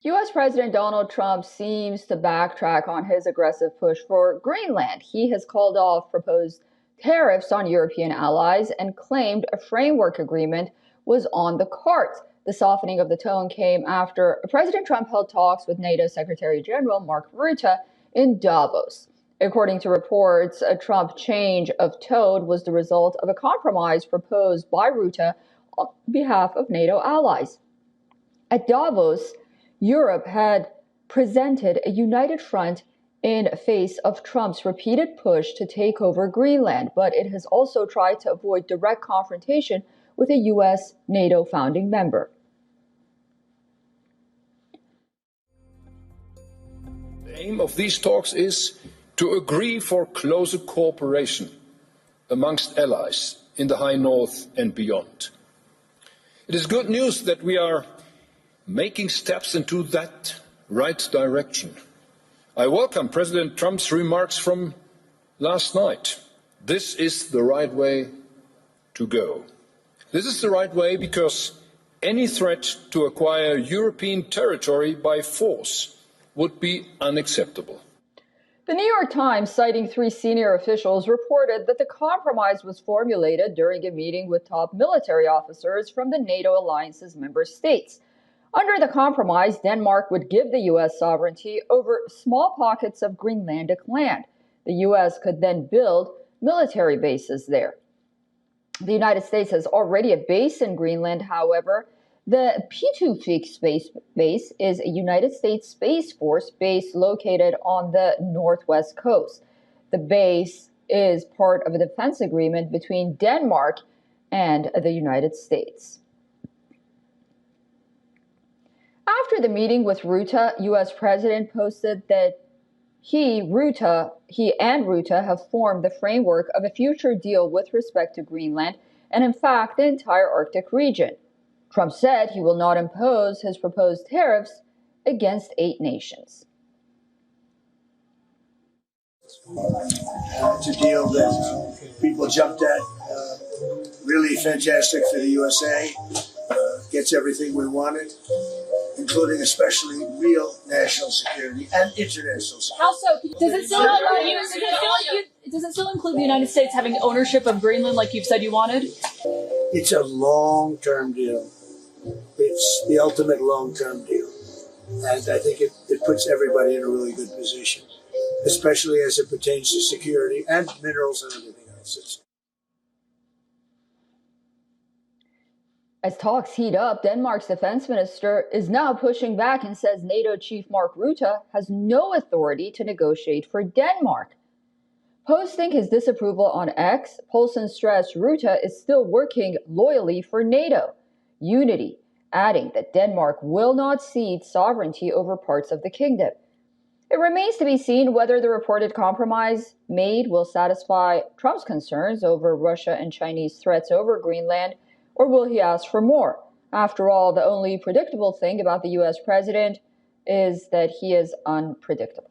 U.S. President Donald Trump seems to backtrack on his aggressive push for Greenland. He has called off proposed tariffs on European allies and claimed a framework agreement was on the cards. The softening of the tone came after President Trump held talks with NATO Secretary General Mark Rutte in Davos. According to reports, a Trump change of tone was the result of a compromise proposed by Rutte on behalf of NATO allies. At Davos, Europe had presented a united front in face of Trump's repeated push to take over Greenland, but it has also tried to avoid direct confrontation with a U.S. NATO founding member. The aim of these talks is to agree for closer cooperation amongst allies in the High North and beyond. It is good news that we are making steps into that right direction. I welcome President Trump's remarks from last night. This is the right way to go. This is the right way because any threat to acquire European territory by force would be unacceptable. The New York Times, citing 3 senior officials, reported that the compromise was formulated during a meeting with top military officers from the NATO alliance's member states. Under the compromise, Denmark would give the U.S. sovereignty over small pockets of Greenlandic land. The U.S. could then build military bases there. The United States has already a base in Greenland, however. The Pitufik Space Base is a United States Space Force base located on the northwest coast. The base is part of a defense agreement between Denmark and the United States. After the meeting with Rutte, U.S. President posted that he and Rutte have formed the framework of a future deal with respect to Greenland and, in fact, the entire Arctic region. Trump said he will not impose his proposed tariffs against 8 nations. It's a deal that people jumped at. Really fantastic for the USA. Gets everything we wanted, including especially real national security and international security. How so? Does it still include the United States having ownership of Greenland like you've said you wanted? It's a long-term deal. It's the ultimate long-term deal. And I think it puts everybody in a really good position, especially as it pertains to security and minerals and everything else. As talks heat up, Denmark's defense minister is now pushing back and says NATO chief Mark Rutte has no authority to negotiate for Denmark. Posting his disapproval on X, Poulsen stressed Rutte is still working loyally for NATO unity, adding that Denmark will not cede sovereignty over parts of the kingdom. It remains to be seen whether the reported compromise made will satisfy Trump's concerns over Russia and Chinese threats over Greenland, or will he ask for more? After all, the only predictable thing about the U.S. president is that he is unpredictable.